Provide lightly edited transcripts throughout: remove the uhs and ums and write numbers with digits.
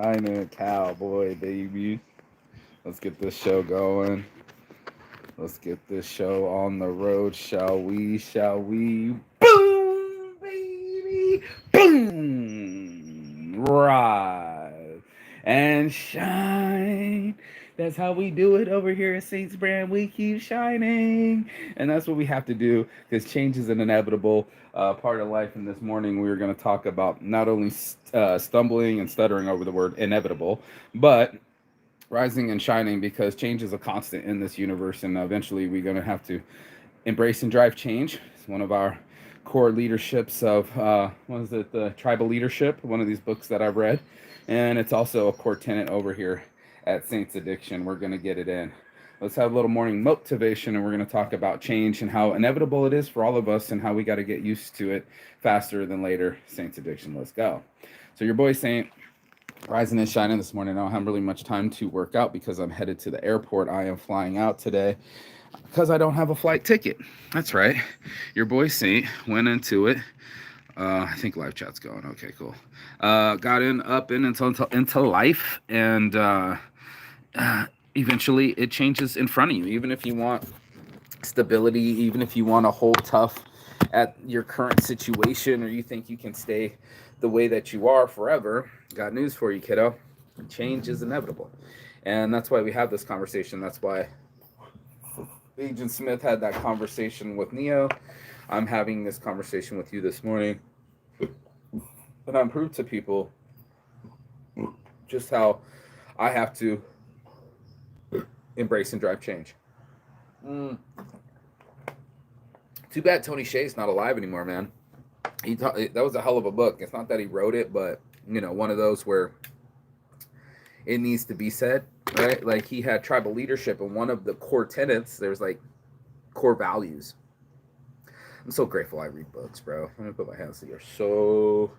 shining cowboy, baby. Let's get this show going. Let's get this show on the road, shall we? Shall we? Boom, baby. Boom. Rise and shine. That's how we do it over here at Saints Brand. We keep shining. And that's what we have to do because change is an inevitable part of life. And this morning we are going to talk about not only stumbling and stuttering over the word inevitable, but rising and shining because change is a constant in this universe. And eventually we're going to have to embrace and drive change. It's one of our core leaderships of, what is it, the tribal leadership, one of these books that I've read. And it's also a core tenet over here at Saints Addiction. We're going to get it in. Let's have a little morning motivation, and we're going to talk about change and how inevitable it is for all of us and how we got to get used to it faster than later. Saints Addiction, let's go. So your boy Saint, rising and shining this morning. I don't have really much time to work out because I'm headed to the airport. I am flying out today because I don't have a flight ticket. That's right. Your boy Saint went into it. I think live chat's going. Okay, cool. Got up into life, and eventually it changes in front of you. Even if you want stability, even if you want to hold tough at your current situation, or you think you can stay the way that you are forever, got news for you, kiddo. Change is inevitable. And that's why we have this conversation. That's why Agent Smith had that conversation with Neo. I'm having this conversation with you this morning. And I'm proved to people just how I have to embrace and drive change. Too bad Tony Hsieh's not alive anymore, man. That was a hell of a book. It's not that he wrote it, but one of those where it needs to be said, right? Like he had tribal leadership, and one of the core tenets, there's like core values. I'm so grateful I read books, bro. Let me put my hands together. So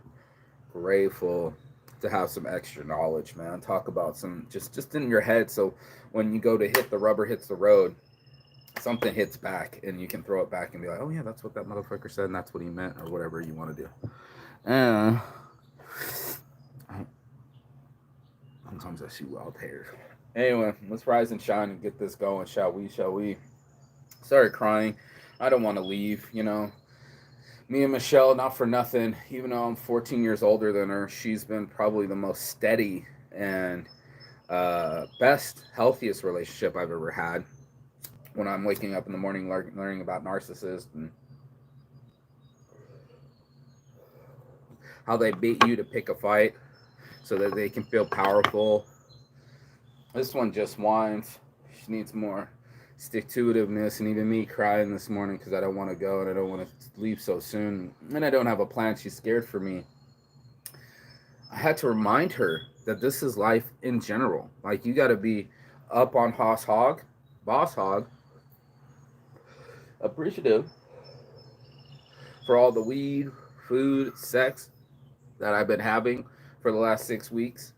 grateful to have some extra knowledge, man. Talk about some just in your head, so when you go to hit the rubber hits the road, something hits back and you can throw it back and be like, oh yeah, that's what that motherfucker said and that's what he meant, or whatever you want to do. And sometimes I see wild hairs. Anyway, let's rise and shine and get this going, shall we? Started crying. I don't want to leave, Me and Michelle, not for nothing, even though I'm 14 years older than her, she's been probably the most steady and best, healthiest relationship I've ever had. When I'm waking up in the morning learning about narcissists and how they beat you to pick a fight so that they can feel powerful. This one just whines. She needs more stick-to-itiveness, and even me crying this morning because I don't want to go and I don't want to leave so soon. And I don't have a plan. She's scared for me. I had to remind her that this is life in general. Like, you got to be up on boss hog, appreciative for all the weed, food, sex that I've been having for the last 6 weeks.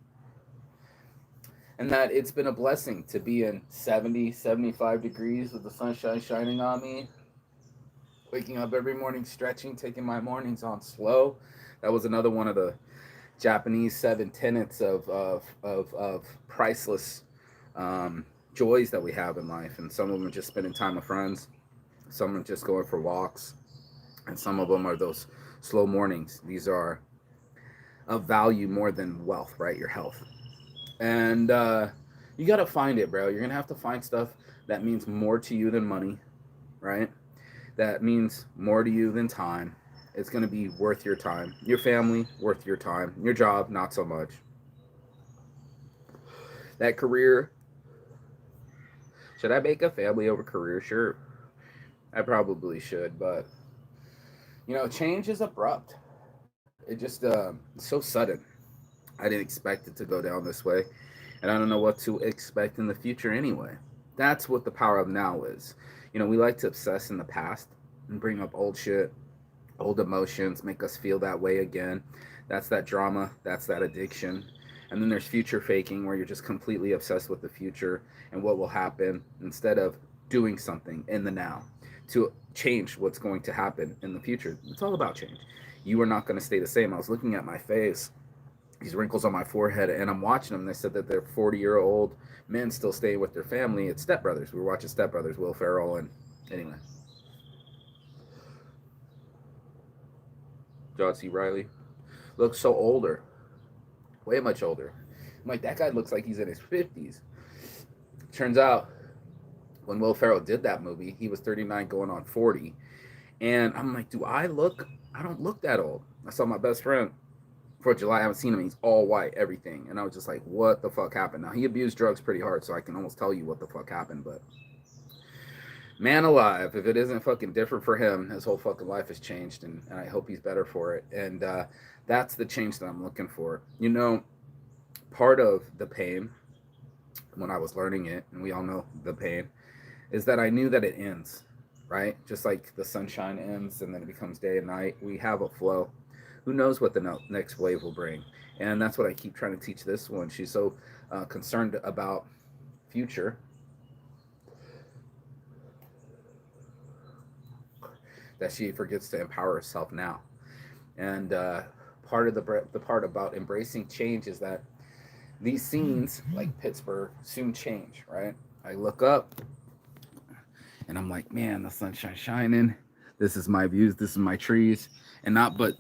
And that it's been a blessing to be in 70, 75 degrees with the sunshine shining on me. Waking up every morning, stretching, taking my mornings on slow. That was another one of the Japanese 7 tenets of priceless joys that we have in life. And some of them are just spending time with friends. Some are just going for walks. And some of them are those slow mornings. These are of value more than wealth, right? Your health. And you got to find it, bro. You're going to have to find stuff that means more to you than money, right? That means more to you than time. It's going to be worth your time. Your family, worth your time. Your job, not so much. That career, should I make a family over career? Sure. I probably should, but, change is abrupt. It just, it's so sudden. I didn't expect it to go down this way. And I don't know what to expect in the future anyway. That's what the power of now is. We like to obsess in the past and bring up old shit, old emotions, make us feel that way again. That's that drama. That's that addiction. And then there's future faking, where you're just completely obsessed with the future and what will happen instead of doing something in the now to change what's going to happen in the future. It's all about change. You are not going to stay the same. I was looking at my face these wrinkles on my forehead, and I'm watching them. They said that they're 40-year-old men still staying with their family. It's Step Brothers. We were watching Step Brothers, Will Ferrell, and anyway, John C. Riley looks so older, way much older. I'm like, that guy looks like he's in his 50s. Turns out, when Will Ferrell did that movie, he was 39 going on 40. And I'm like, do I look? I don't look that old. I saw my best friend for July. I haven't seen him. He's all white, everything. And I was just like, what the fuck happened? Now, he abused drugs pretty hard, so I can almost tell you what the fuck happened. But man alive, if it isn't fucking different for him, his whole fucking life has changed. And I hope he's better for it. And that's the change that I'm looking for. You know, part of the pain when I was learning it, and we all know the pain, is that I knew that it ends, right? Just like the sunshine ends and then it becomes day and night. We have a flow. Who knows what the next wave will bring? And that's what I keep trying to teach this one. She's so concerned about future that she forgets to empower herself now. And part of the part about embracing change is that these scenes, like Pittsburgh, soon change, right? I look up and I'm like, man, the sunshine shining. This is my views. This is my trees. And not but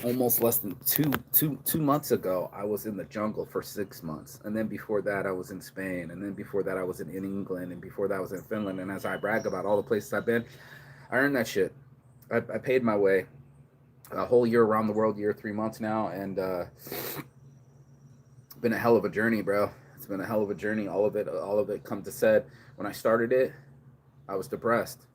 almost less than two months ago, I was in the jungle for 6 months. And then before that, I was in Spain. And then before that, I was in England. And before that, I was in Finland. And as I brag about all the places I've been, I earned that shit. I paid my way. A whole year around the world, year, 3 months now. And been a hell of a journey, bro. It's been a hell of a journey. All of it come to said. When I started it, I was depressed.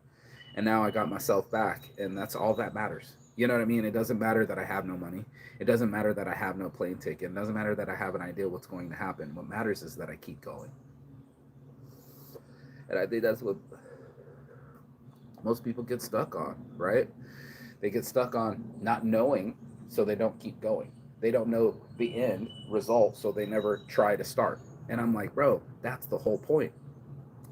And now I got myself back. And that's all that matters. You know what I mean? It doesn't matter that I have no money. It doesn't matter that I have no plane ticket. It doesn't matter that I have an idea what's going to happen. What matters is that I keep going. And I think that's what most people get stuck on, right? They get stuck on not knowing, so they don't keep going. They don't know the end result, so they never try to start. And I'm like, bro, that's the whole point.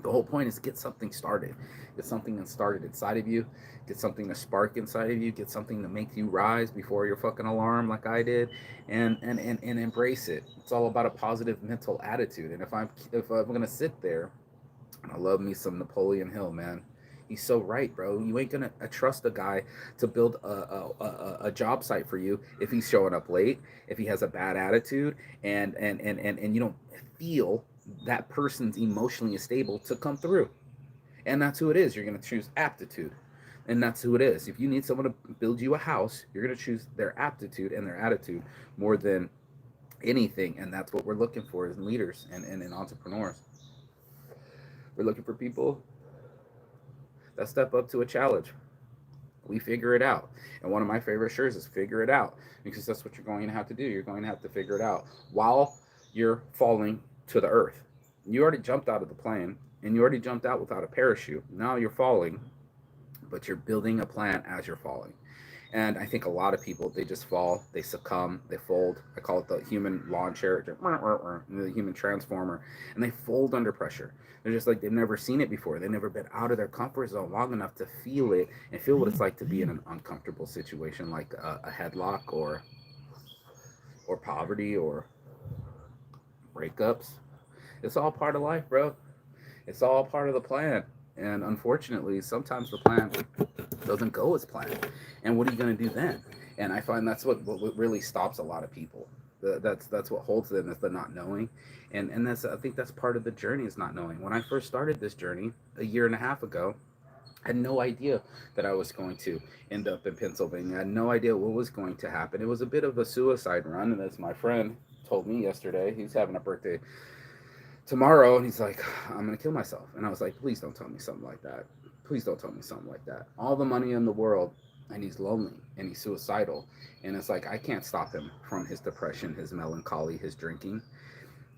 The whole point is get something started. Get something that started inside of you. Get something to spark inside of you. Get something to make you rise before your fucking alarm, like I did, and embrace it. It's all about a positive mental attitude. And if I'm gonna sit there, and I love me some Napoleon Hill, man. He's so right, bro. You ain't gonna trust a guy to build a job site for you if he's showing up late, if he has a bad attitude, and you don't feel that person's emotionally stable to come through. And that's who it is. You're going to choose aptitude. And that's who it is. If you need someone to build you a house, you're going to choose their aptitude and their attitude more than anything. And that's what we're looking for as leaders and in entrepreneurs. We're looking for people that step up to a challenge. We figure it out. And one of my favorite shirts is figure it out, because that's what you're going to have to do. You're going to have to figure it out while you're falling to the earth. You already jumped out of the plane and you already jumped out without a parachute. Now you're falling, but you're building a plan as you're falling. And I think a lot of people, they just fall, they succumb, they fold. I call it the human lawn chair, the human transformer, and they fold under pressure. They're just like they've never seen it before. They've never been out of their comfort zone long enough to feel it and feel what it's like to be in an uncomfortable situation, like a headlock or poverty or breakups. It's all part of life, bro. It's all part of the plan. And unfortunately, sometimes the plan doesn't go as planned. And what are you going to do then? And I find that's what really stops a lot of people. That's what holds them, is the not knowing. And that's, I think that's part of the journey, is not knowing. When I first started this journey a year and a half ago, I had no idea that I was going to end up in Pennsylvania. I had no idea what was going to happen. It was a bit of a suicide run. And as my friend told me yesterday, he's having a birthday tomorrow, and he's like, I'm gonna kill myself. And I was like, please don't tell me something like that. Please don't tell me something like that. All the money in the world, and he's lonely and he's suicidal. And it's like, I can't stop him from his depression, his melancholy, his drinking.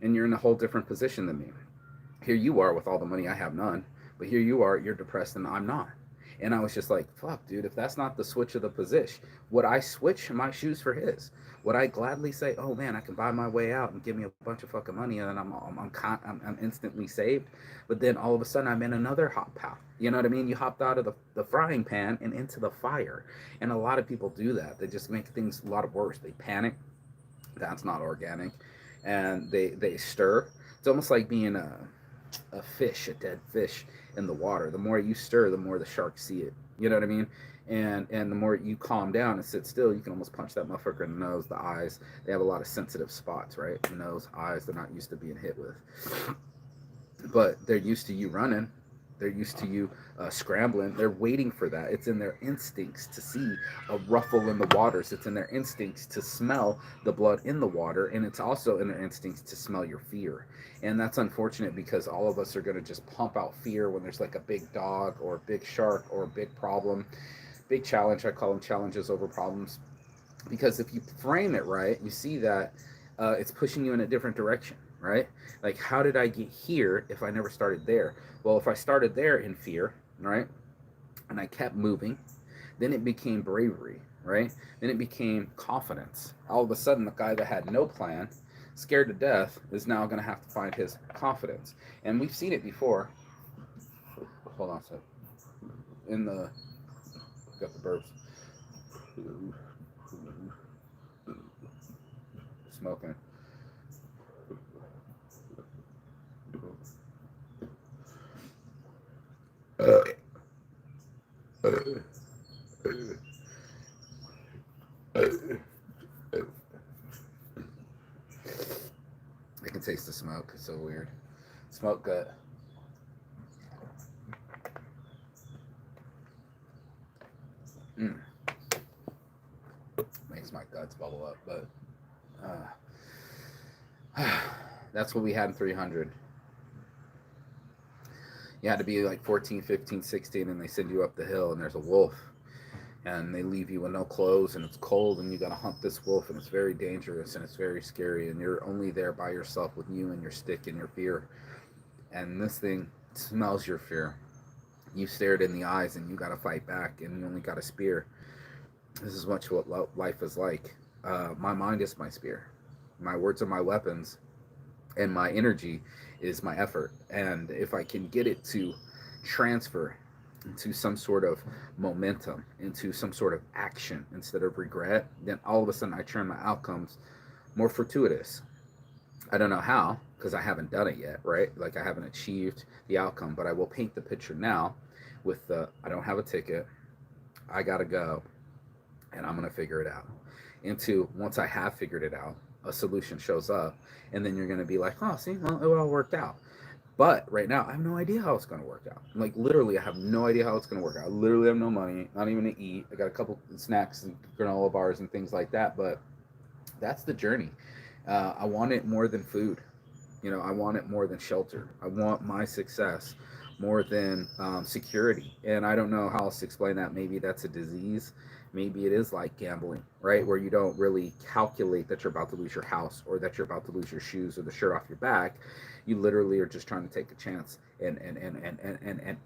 And you're in a whole different position than me. Here you are with all the money, I have none. But here you are, you're depressed and I'm not. And I was just like, fuck, dude, if that's not the switch of the position, would I switch my shoes for his? Would I gladly say, oh man, I can buy my way out and give me a bunch of fucking money and then I'm instantly saved? But then all of a sudden I'm in another hot path. You know what I mean? You hopped out of the frying pan and into the fire. And a lot of people do that. They just make things a lot worse. They panic. That's not organic. And they stir. It's almost like being a fish, a dead fish in the water. The more you stir, the more the sharks see it. You know what I mean? And the more you calm down and sit still, you can almost punch that motherfucker in the nose, the eyes. They have a lot of sensitive spots, right? The nose, eyes, they're not used to being hit with. But they're used to you running. They're used to you scrambling. They're waiting for that. It's in their instincts to see a ruffle in the waters. It's in their instincts to smell the blood in the water. And it's also in their instincts to smell your fear. And that's unfortunate because all of us are going to just pump out fear when there's like a big dog or a big shark or a big problem, big challenge. I call them challenges over problems. Because if you frame it right, you see that it's pushing you in a different direction, right? Like, how did I get here if I never started there? Well, if I started there in fear, right, and I kept moving, then it became bravery, right? Then it became confidence. All of a sudden, the guy that had no plan, scared to death, is now going to have to find his confidence. And we've seen it before. Hold on a sec. In the, got the burps. Smoking. I can taste the smoke. It's so weird. Smoke gut. Mm. Makes my guts bubble up, but that's what we had in 300. You had to be like 14, 15, 16, and they send you up the hill, and there's a wolf, and they leave you with no clothes, and it's cold, and you got to hunt this wolf, and it's very dangerous, and it's very scary, and you're only there by yourself with you and your stick and your fear, and this thing smells your fear. You stare it in the eyes, and you got to fight back, and you only got a spear. This is much what life is like. My mind is my spear. My words are my weapons, and my energy is my effort. And if I can get it to transfer into some sort of momentum, into some sort of action instead of regret, then all of a sudden I turn my outcomes more fortuitous. I don't know how because I haven't done it yet, right? Like I haven't achieved the outcome, but I will paint the picture now with the I don't have a ticket, I gotta go, and I'm gonna figure it out. Into once I have figured it out, a solution shows up, and then you're gonna be like, oh, see, well, it all worked out. But right now, I have no idea how it's going to work out. Like literally, I have no idea how it's going to work out. I literally have no money, not even to eat. I got a couple snacks and granola bars and things like that. But that's the journey. I want it more than food. You know, I want it more than shelter. I want my success more than security. And I don't know how else to explain that. Maybe that's a disease. Maybe it is like gambling, right? Where you don't really calculate that you're about to lose your house or that you're about to lose your shoes or the shirt off your back. You literally are just trying to take a chance and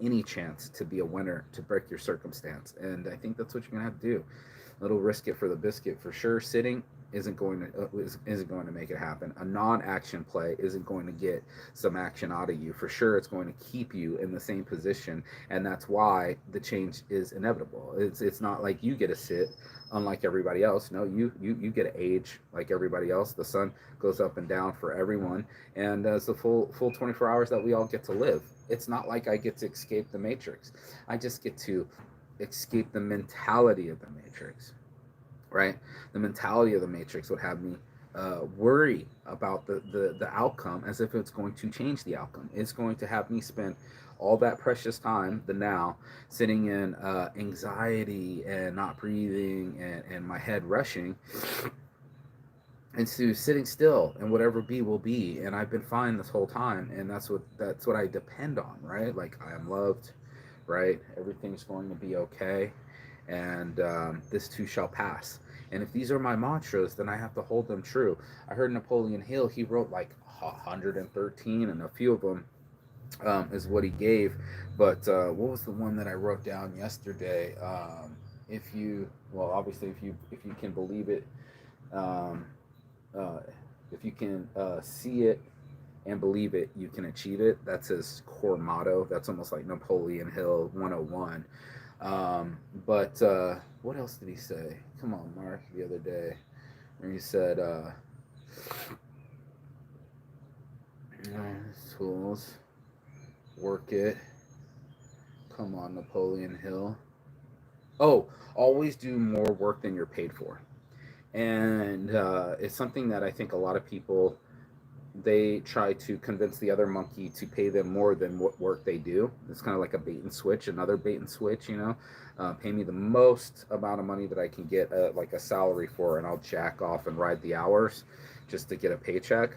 any chance to be a winner, to break your circumstance. And I think that's what you're going to have to do. A little risk it for the biscuit for sure. Sitting isn't going to make it happen. A non-action play isn't going to get some action out of you. For sure, it's going to keep you in the same position, and that's why the change is inevitable. It's not like you get to sit unlike everybody else. No, you get to age like everybody else. The sun goes up and down for everyone, and it's the full 24 hours that we all get to live. It's not like I get to escape the matrix. I just get to escape the mentality of the matrix, right? The mentality of the matrix would have me worry about the outcome as if it's going to change the outcome. It's going to have me spend all that precious time, the now, sitting in anxiety and not breathing and my head rushing into sitting still and whatever be will be. And I've been fine this whole time, and that's what I depend on, right? Like I am loved, right? Everything's going to be okay, and this too shall pass. And if these are my mantras, then I have to hold them true. I heard Napoleon Hill, he wrote like 113, and a few of them is what he gave. But what was the one that I wrote down yesterday? If you, well, obviously, if you can believe it, um, uh, if you can see it and believe it, you can achieve it. That's his core motto. That's almost like Napoleon Hill 101. But what else did he say? Come on, Mark, the other day. Where he said, Tools. Work it. Come on, Napoleon Hill. Oh, always do more work than you're paid for. And it's something that I think a lot of people, they try to convince the other monkey to pay them more than what work they do. It's kind of like a bait and switch, another bait and switch, you know. Pay me the most amount of money that I can get, like a salary for, and I'll jack off and ride the hours just to get a paycheck.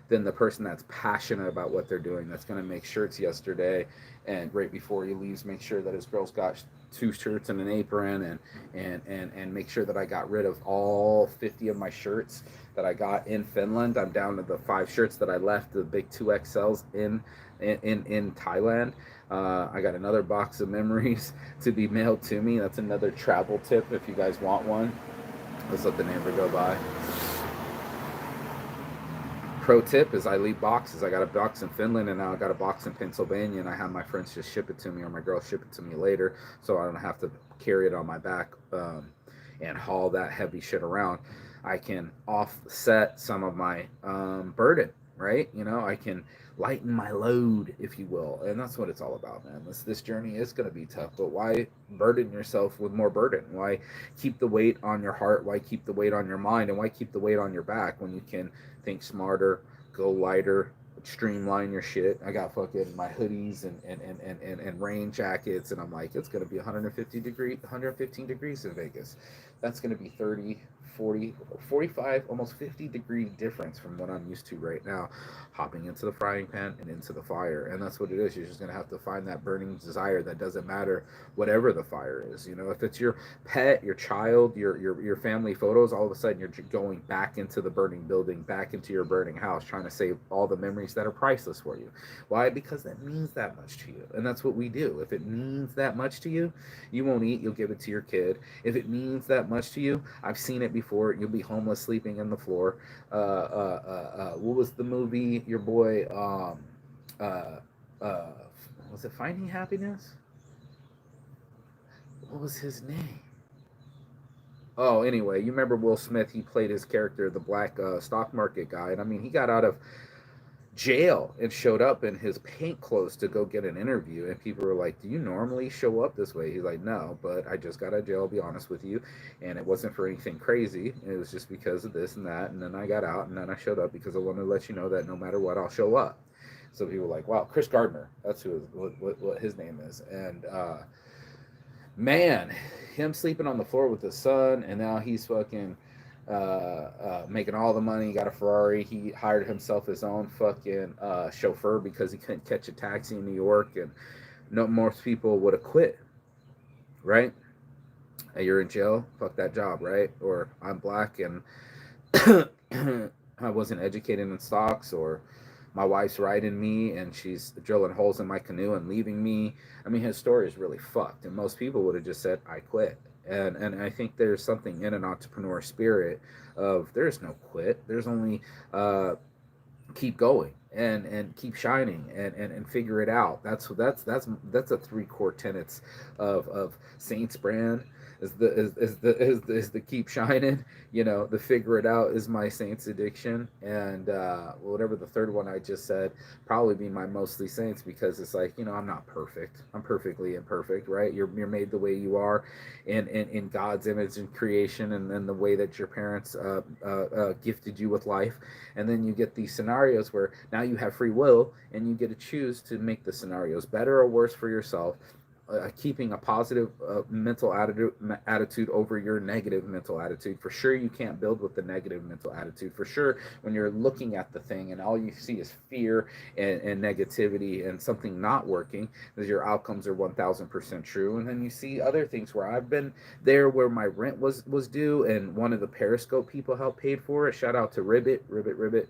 Than the person that's passionate about what they're doing, that's going to make shirts yesterday, and right before he leaves, make sure that his girl's got two shirts and an apron, and make sure that I got rid of all 50 of my shirts that I got in Finland. I'm down to the 5 shirts that I left, the big 2XLs in Thailand. I got another box of memories to be mailed to me. That's another travel tip if you guys want one. Let's let the neighbor go by. Pro tip is I leave boxes. I got a box in Finland, and now I got a box in Pennsylvania, and I have my friends just ship it to me, or my girl ship it to me later, so I don't have to carry it on my back and haul that heavy shit around. I can offset some of my burden, right? You know, I can lighten my load, if you will, and that's what it's all about, man. This journey is going to be tough, but why burden yourself with more burden? Why keep the weight on your heart? Why keep the weight on your mind? And why keep the weight on your back when you can think smarter, go lighter, streamline your shit? I got fucking my hoodies and rain jackets, and I'm like, it's gonna be 115 degrees in Vegas. That's gonna be 30, 40, 45, almost 50-degree difference from what I'm used to right now, hopping into the frying pan and into the fire. And that's what it is. You're just gonna have to find that burning desire that doesn't matter whatever the fire is. You know, if it's your pet, your child, your family photos, all of a sudden you're going back into the burning building, back into your burning house, trying to save all the memories that are priceless for you. Why? Because that means that much to you. And that's what we do. If it means that much to you, you won't eat, you'll give it to your kid. If it means that much to you, I've seen it before, you'll be homeless sleeping in the floor. What was the movie your boy uh uh was it Finding Happiness? What was his name? Oh, anyway, you remember Will Smith? He played his character, the black stock market guy, and I mean, he got out of jail and showed up in his paint clothes to go get an interview, and people were like, "Do you normally show up this way?" He's like, "No, but I just got out of jail. I'll be honest with you, and it wasn't for anything crazy. It was just because of this and that, and then I got out, and then I showed up because I wanted to let you know that no matter what, I'll show up." So people were like, "Wow, Chris Gardner, that's what his name is," and man, him sleeping on the floor with his son, and now he's fucking making all the money. He got a Ferrari. He hired himself his own fucking chauffeur because he couldn't catch a taxi in New York, and no most people would have quit, right? Hey, you're in jail, fuck that job, right? Or I'm black and I wasn't educated in stocks, or my wife's riding me and she's drilling holes in my canoe and leaving me. I mean, his story is really fucked, and most people would have just said, "I quit." And I think there's something in an entrepreneur spirit of there's no quit. There's only keep going and keep shining and figure it out. That's a three core tenets of Saints brand. Is the keep shining, you know, the figure it out is my Saints addiction, and whatever the third one I just said, probably be my mostly Saints, because it's like, you know, I'm not perfect, I'm perfectly imperfect, right? You're made the way you are in God's image and creation, and then the way that your parents gifted you with life. And then you get these scenarios where now you have free will, and you get to choose to make the scenarios better or worse for yourself, keeping a positive attitude over your negative mental attitude. For sure, you can't build with the negative mental attitude. For sure, when you're looking at the thing and all you see is fear and negativity and something not working, is your outcomes are 1000% true. And then you see other things where I've been there, where my rent was due, and one of the Periscope people helped paid for it. Shout out to Ribbit.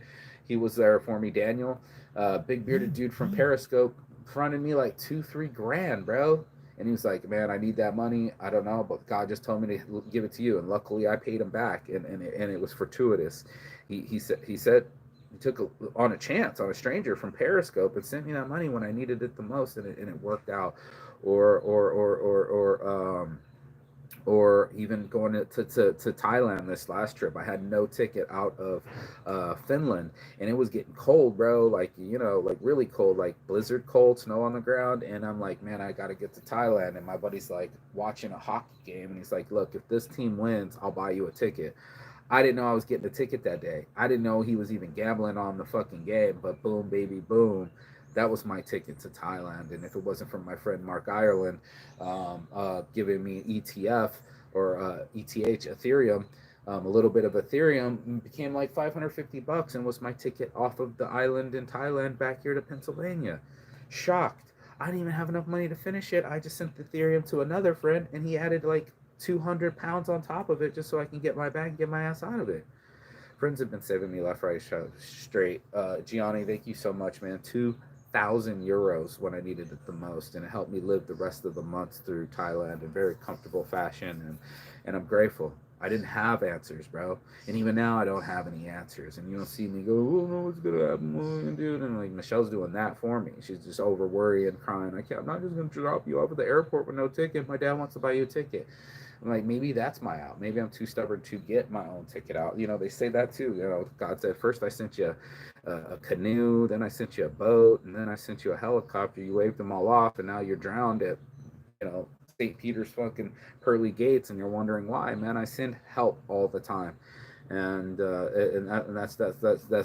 He was there for me. Daniel, big bearded dude from Periscope, fronted me like 2-3 grand, bro. And he was like, "Man, I need that money. I don't know, but God just told me to give it to you." And luckily I paid him back, and it was fortuitous. He said he took on a chance on a stranger from Periscope and sent me that money when I needed it the most, and it worked out. Or or even going to Thailand this last trip. I had no ticket out of Finland, and it was getting cold, bro. Like, like really cold, like blizzard cold, snow on the ground. And I'm like, man, I got to get to Thailand. And my buddy's like watching a hockey game, and he's like, look, if this team wins, I'll buy you a ticket. I didn't know I was getting a ticket that day. I didn't know he was even gambling on the fucking game. But boom, baby, boom. That was my ticket to Thailand. And if it wasn't for my friend Mark Ireland giving me ETF or ETH, Ethereum, a little bit of Ethereum became like $550 and was my ticket off of the island in Thailand back here to Pennsylvania. Shocked. I didn't even have enough money to finish it. I just sent the Ethereum to another friend, and he added like 200 pounds on top of it just so I can get my bag and get my ass out of it. Friends have been saving me left, right, straight. Gianni, thank you so much, man. 2,000 euros when I needed it the most, and it helped me live the rest of the months through Thailand in very comfortable fashion, and I'm grateful. I didn't have answers, bro, and even now I don't have any answers. And you don't see me go, "Oh no, what's gonna happen, dude?" And like Michelle's doing that for me. She's just over worrying, crying. I'm not just gonna drop you off at the airport with no ticket. My dad wants to buy you a ticket. I'm like, maybe that's my out. Maybe I'm too stubborn to get my own ticket out. They say that too. God said, first I sent you a canoe, then I sent you a boat, and then I sent you a helicopter. You waved them all off, and now you're drowned at, St. Peter's fucking pearly gates, and you're wondering why. Man, I send help all the time. And that's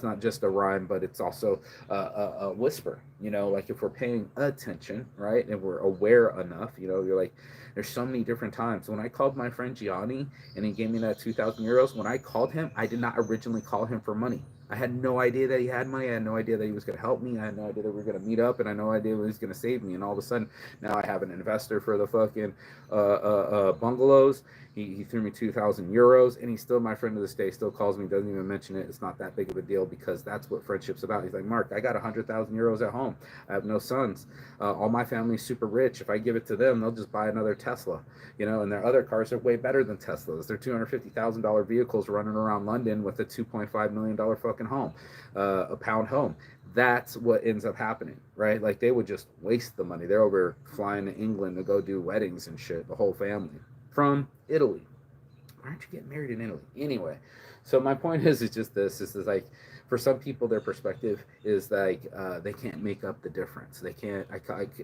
not just a rhyme, but it's also a whisper. Like if we're paying attention, right, and we're aware enough, you're like, there's so many different times. When I called my friend Gianni and he gave me that 2,000 euros, when I called him, I did not originally call him for money. I had no idea that he had money. I had no idea that he was going to help me. I had no idea that we were going to meet up, and I had no idea he was going to save me. And all of a sudden, now I have an investor for the fucking bungalows. He threw me 2,000 euros, and he's still my friend to this day. Still calls me, doesn't even mention it. It's not that big of a deal because that's what friendship's about. He's like, Mark, I got 100,000 euros at home. I have no sons. All my family's super rich. If I give it to them, they'll just buy another Tesla. And their other cars are way better than Teslas. They're $250,000 vehicles running around London with a $2.5 million fucking home, a pound home. That's what ends up happening, right? Like they would just waste the money. They're over flying to England to go do weddings and shit, the whole family from Italy. Why aren't you getting married in Italy? Anyway, so my point is just this. This is like, for some people, their perspective is like they can't make up the difference. They can't. I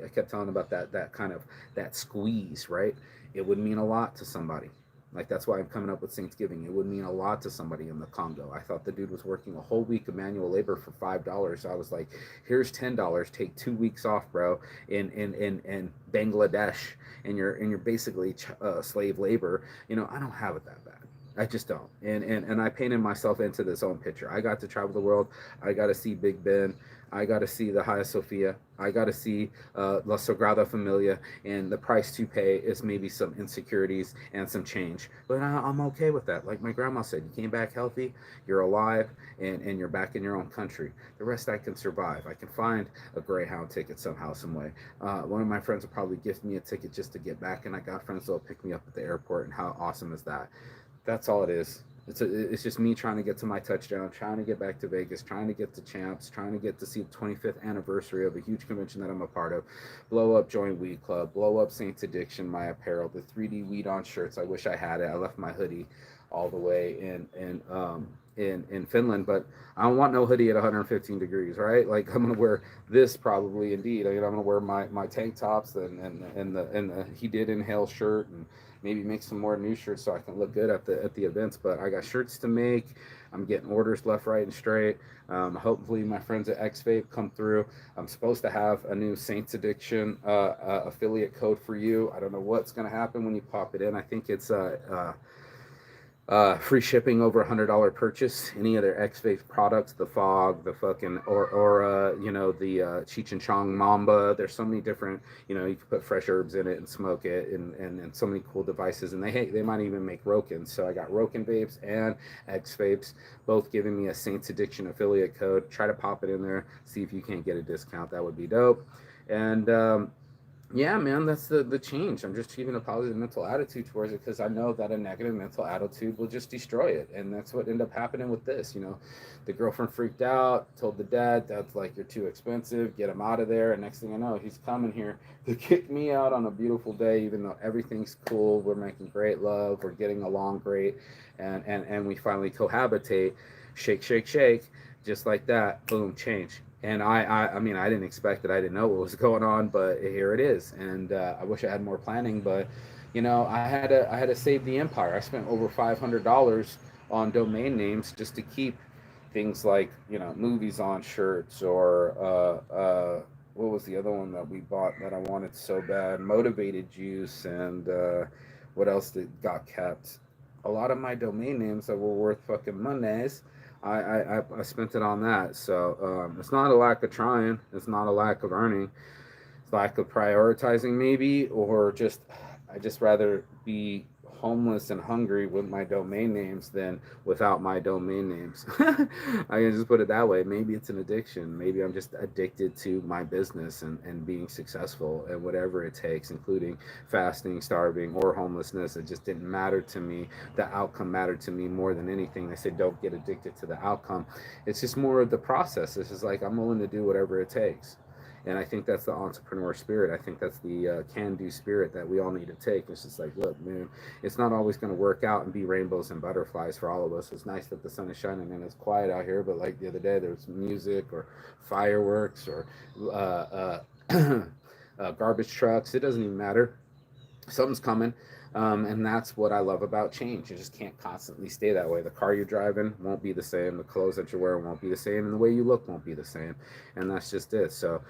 kept telling about that kind of that squeeze, right? It would mean a lot to somebody. Like that's why I'm coming up with Thanksgiving. It would mean a lot to somebody in the Congo. I thought the dude was working a whole week of manual labor for $5. I was like, here's $10. Take 2 weeks off, bro, in Bangladesh, and you're basically slave labor. I don't have it that bad. I just don't. And I painted myself into this own picture. I got to travel the world. I got to see Big Ben. I got to see the Hagia Sophia. I got to see La Sagrada Familia. And the price to pay is maybe some insecurities and some change. But I'm okay with that. Like my grandma said, you came back healthy, you're alive, and you're back in your own country. The rest I can survive. I can find a Greyhound ticket somehow, some way. One of my friends will probably gift me a ticket just to get back. And I got friends that will pick me up at the airport. And how awesome is that? That's all it is. It's just me trying to get to my touchdown, trying to get back to Vegas, trying to get to Champs, trying to get to see the 25th anniversary of a huge convention that I'm a part of, blow up Joint Weed Club, blow up Saints Addiction, my apparel, the 3D Weed On shirts. I wish I had it. I left my hoodie all the way in Finland, but I don't want no hoodie at 115 degrees, right? Like I'm gonna wear this probably indeed. I'm gonna wear my tank tops and the He Did Inhale shirt, and maybe make some more new shirts so I can look good at the events. But I got shirts to make. I'm getting orders left, right, and straight. Hopefully my friends at XVape come through. I'm supposed to have a new Saints Addiction affiliate code for you. I don't know what's gonna happen when you pop it in. I think it's free shipping over $100 purchase. Any of their XVape products, the Fog, the fucking or the Cheech and Chong Mamba. There's so many different. You can put fresh herbs in it and smoke it, and so many cool devices. And they might even make Rokin. So I got Rokin vapes and XVapes, both giving me a Saints Addiction affiliate code. Try to pop it in there. See if you can't get a discount. That would be dope. And Yeah, man, that's the change. I'm just keeping a positive mental attitude towards it because I know that a negative mental attitude will just destroy it, and that's what ended up happening with this. The girlfriend freaked out, told the dad, "Dad's like, you're too expensive, get him out of there." And next thing I know, he's coming here to kick me out on a beautiful day, even though everything's cool. We're making great love, we're getting along great, and we finally cohabitate. Shake, shake, shake, just like that. Boom, change. And I mean, I didn't expect it. I didn't know what was going on, but here it is. And I wish I had more planning, but I had to save the empire. I spent over $500 on domain names just to keep things like movies on shirts, or what was the other one that we bought that I wanted so bad? Motivated Juice, and what else that got kept? A lot of my domain names that were worth fucking monies. I spent it on that. So it's not a lack of trying. It's not a lack of earning. It's lack of prioritizing, maybe, or just I just rather be homeless and hungry with my domain names than without my domain names. I can just put it that way. Maybe it's an addiction. Maybe I'm just addicted to my business and being successful and whatever it takes, including fasting, starving, or homelessness. It just didn't matter to me. The outcome mattered to me more than anything. They said don't get addicted to the outcome. It's just more of the process. This is like I'm willing to do whatever it takes. And I think that's the entrepreneur spirit. I think that's the can-do spirit that we all need to take. It's just like, look, man, it's not always going to work out and be rainbows and butterflies for all of us. It's nice that the sun is shining and it's quiet out here, but like the other day, there was music or fireworks or garbage trucks. It doesn't even matter. Something's coming. And that's what I love about change. You just can't constantly stay that way. The car you're driving won't be the same. The clothes that you're wearing won't be the same. And the way you look won't be the same. And that's just it. So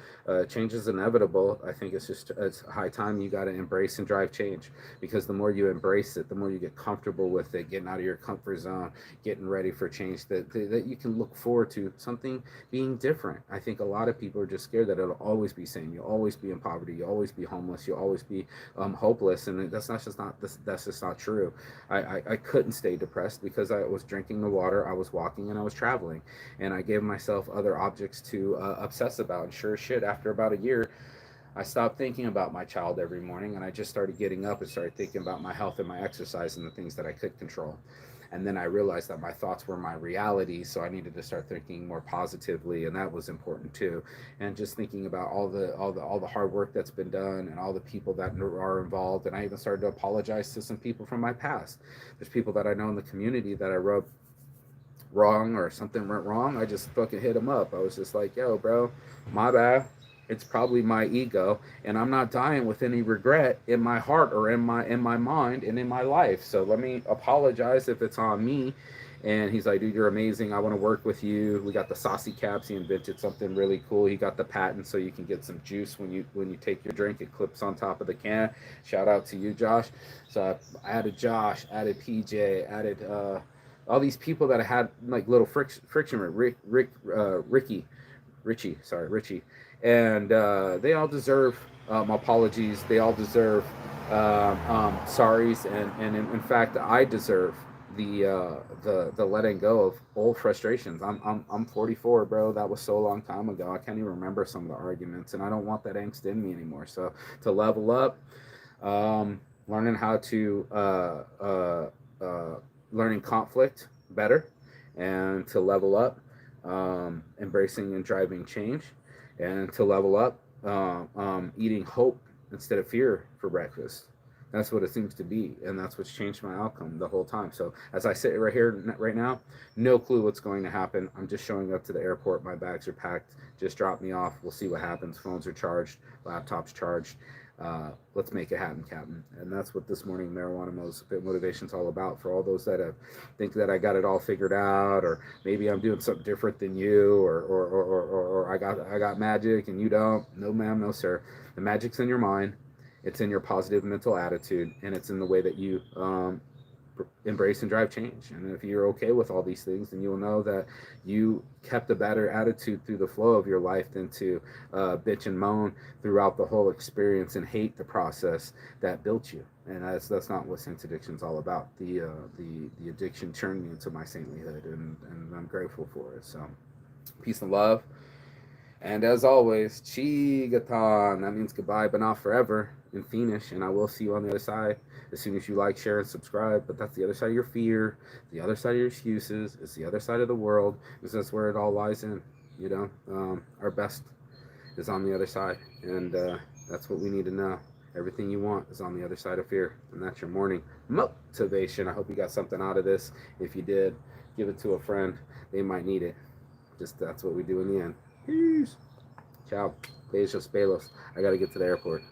change is inevitable. I think it's high time you got to embrace and drive change, because the more you embrace it, the more you get comfortable with it, getting out of your comfort zone, getting ready for change, that you can look forward to something being different. I think a lot of people are just scared that it'll always be same. You'll always be in poverty. You'll always be homeless. You'll always be hopeless. And that's just not true. I couldn't stay depressed because I was drinking the water, I was walking, and I was traveling, and I gave myself other objects to obsess about. And sure as shit, after about a year, I stopped thinking about my child every morning, and I just started getting up and started thinking about my health and my exercise and the things that I could control. And then I realized that my thoughts were my reality, so I needed to start thinking more positively, and that was important too. And just thinking about all the hard work that's been done and all the people that are involved. And I even started to apologize to some people from my past. There's people that I know in the community that I rubbed wrong or something went wrong. I just fucking hit them up. I was just like, yo, bro, my bad. It's probably my ego, and I'm not dying with any regret in my heart or in my mind and in my life. So let me apologize if it's on me. And he's like, dude, you're amazing. I want to work with you. We got the saucy caps. He invented something really cool. He got the patent so you can get some juice when you take your drink. It clips on top of the can. Shout out to you, Josh. So I added Josh, added PJ, added all these people that I had like little friction with. Richie, sorry, Richie, and they all deserve apologies. They all deserve sorries, and in fact, I deserve the letting go of old frustrations. I'm 44, bro. That was so long time ago. I can't even remember some of the arguments, and I don't want that angst in me anymore. So to level up, learning how to learning conflict better, and to level up, embracing and driving change, and to level up, eating hope instead of fear for breakfast. That's what it seems to be, and that's what's changed my outcome the whole time. So as I sit right here, right now, no clue what's going to happen. I'm just showing up to the airport. My bags are packed. Just drop me off. We'll see what happens. Phones are charged. Laptops charged. Let's make it happen, Captain. And that's what this morning marijuana motivation is all about. For all those that think that I got it all figured out, or maybe I'm doing something different than you, or I got magic and you don't. No, ma'am, no, sir. The magic's in your mind. It's in your positive mental attitude, and it's in the way that you embrace and drive change. And if you're okay with all these things, then you'll know that you kept a better attitude through the flow of your life than to bitch and moan throughout the whole experience and hate the process that built you. And that's not what Saints Addiction is all about. The addiction turned me into my saintlyhood, and I'm grateful for it. So peace and love. And as always, Chigatan. That means goodbye, but not forever in Finnish. And I will see you on the other side as soon as you like, share, and subscribe. But that's the other side of your fear, the other side of your excuses. It's the other side of the world. Because that's where it all lies in. You know, our best is on the other side. And that's what we need to know. Everything you want is on the other side of fear. And that's your morning motivation. I hope you got something out of this. If you did, give it to a friend. They might need it. Just that's what we do in the end. Peace. Ciao. Beijos, pelos. I gotta get to the airport.